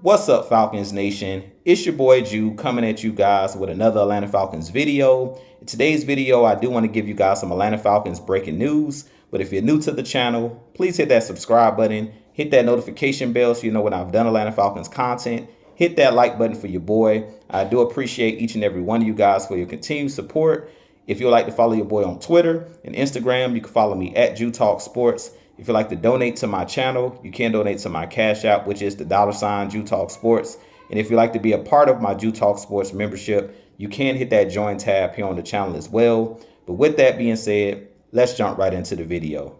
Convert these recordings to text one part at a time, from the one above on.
What's up, Falcons Nation? It's your boy Jew coming at you guys with another Atlanta Falcons video. In today's video, I do want to give you guys some Atlanta Falcons breaking news. But if you're new to the channel, please hit that subscribe button, hit that notification bell so you know when I've done Atlanta Falcons content. Hit that like button for your boy. I do appreciate each and every one of you guys for your continued support. If you'd like to follow your boy on Twitter and Instagram, you can follow me at Jew Talk Sports. If you'd like to donate to my channel, you can donate to my Cash App, which is the $ Jew Talk Sports. And if you'd like to be a part of my Jew Talk Sports membership, you can hit that join tab here on the channel as well. But with that being said, let's jump right into the video.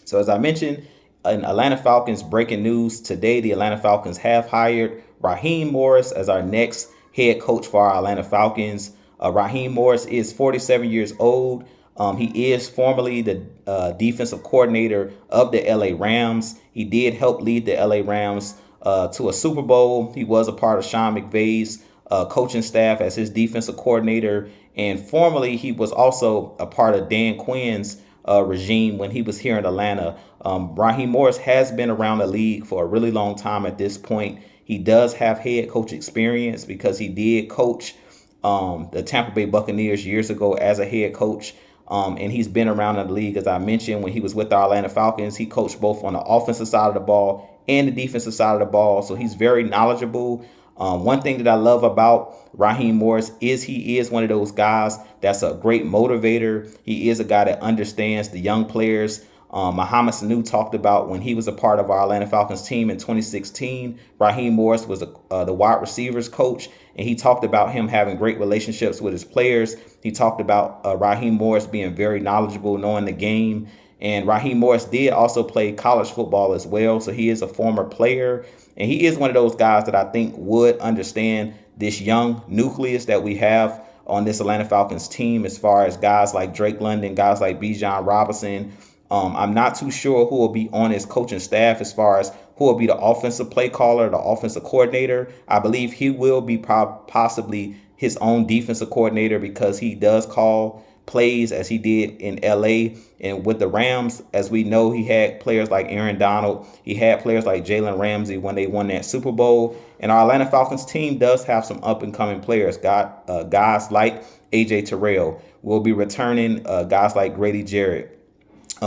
So as I mentioned, in Atlanta Falcons breaking news today, the Atlanta Falcons have hired Raheem Morris as our next head coach for our Atlanta Falcons. Raheem Morris is 47 years old. He is formerly the defensive coordinator of the LA Rams. He did help lead the LA Rams to a Super Bowl. He was a part of Sean McVay's coaching staff as his defensive coordinator. And formerly, he was also a part of Dan Quinn's regime when he was here in Atlanta. Raheem Morris has been around the league for a really long time at this point. He does have head coach experience because he did coach the Tampa Bay Buccaneers years ago as a head coach. And he's been around in the league, as I mentioned, when he was with the Atlanta Falcons. He coached both on the offensive side of the ball and the defensive side of the ball. So he's very knowledgeable. One thing that I love about Raheem Morris is he is one of those guys that's a great motivator. He is a guy that understands the young players. Mohamed Sanu talked about when he was a part of our Atlanta Falcons team in 2016. Raheem Morris was the wide receivers coach, and he talked about him having great relationships with his players. He talked about Raheem Morris being very knowledgeable, knowing the game. And Raheem Morris did also play college football as well, so he is a former player. And he is one of those guys that I think would understand this young nucleus that we have on this Atlanta Falcons team, as far as guys like Drake London, guys like Bijan Robinson. I'm not too sure who will be on his coaching staff as far as who will be the offensive play caller, the offensive coordinator. I believe he will be possibly his own defensive coordinator because he does call plays as he did in LA. And with the Rams, as we know, he had players like Aaron Donald. He had players like Jalen Ramsey when they won that Super Bowl. And our Atlanta Falcons team does have some up-and-coming players. Guys like A.J. Terrell will be returning, guys like Grady Jarrett.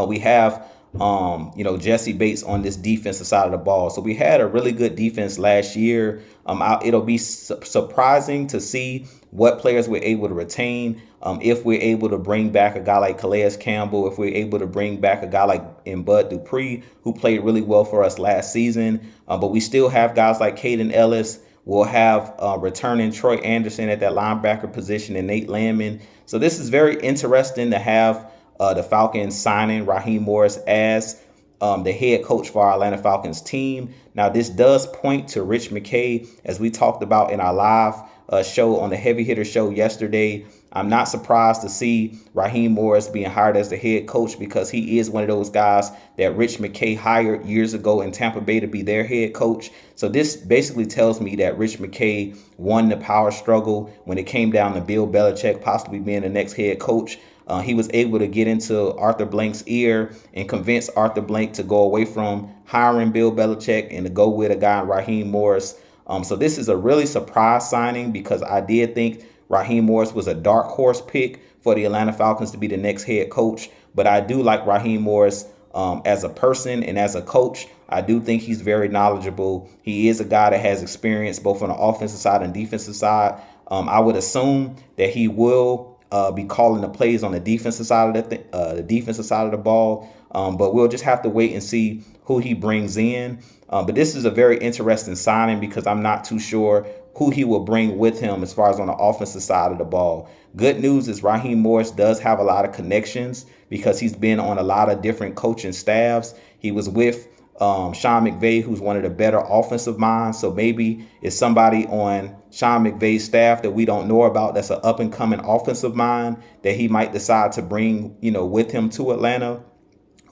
We have, Jesse Bates on this defensive side of the ball. So we had a really good defense last year. It'll be surprising to see what players we're able to retain. If we're able to bring back a guy like Calais Campbell, if we're able to bring back a guy like Bud Dupree, who played really well for us last season. But we still have guys like Caden Ellis. We'll have returning Troy Anderson at that linebacker position and Nate Landman. So this is very interesting to have the Falcons signing Raheem Morris as the head coach for our Atlanta Falcons team. Now, this does point to Rich McKay, as we talked about in our live show on the Heavy Hitter show yesterday. I'm not surprised to see Raheem Morris being hired as the head coach because he is one of those guys that Rich McKay hired years ago in Tampa Bay to be their head coach. So this basically tells me that Rich McKay won the power struggle when it came down to Bill Belichick possibly being the next head coach. He was able to get into Arthur Blank's ear and convince Arthur Blank to go away from hiring Bill Belichick and to go with a guy, Raheem Morris. So this is a really surprise signing because I did think Raheem Morris was a dark horse pick for the Atlanta Falcons to be the next head coach. But I do like Raheem Morris as a person and as a coach. I do think he's very knowledgeable. He is a guy that has experience both on the offensive side and defensive side. I would assume that he will be calling the plays on the defensive side of the ball. But we'll just have to wait and see who he brings in. But this is a very interesting signing because I'm not too sure who he will bring with him as far as on the offensive side of the ball. Good news is Raheem Morris does have a lot of connections because he's been on a lot of different coaching staffs. He was with Sean McVay, who's one of the better offensive minds. So maybe it's somebody on Sean McVay's staff that we don't know about that's an up-and-coming offensive mind that he might decide to bring, with him to Atlanta.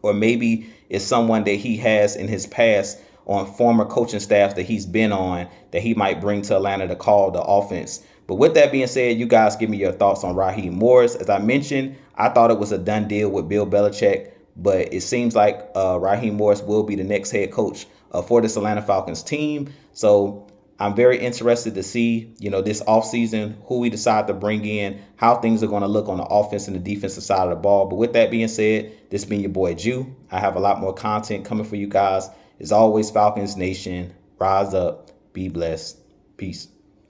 Or maybe it's someone that he has in his past on former coaching staffs that he's been on that he might bring to Atlanta to call the offense. But with that being said, you guys give me your thoughts on Raheem Morris. As I mentioned, I thought it was a done deal with Bill Belichick. But it seems like Raheem Morris will be the next head coach for this Atlanta Falcons team. So I'm very interested to see, this offseason, who we decide to bring in, how things are going to look on the offense and the defensive side of the ball. But with that being said, this being your boy Jew, I have a lot more content coming for you guys. As always, Falcons Nation, rise up, be blessed. Peace.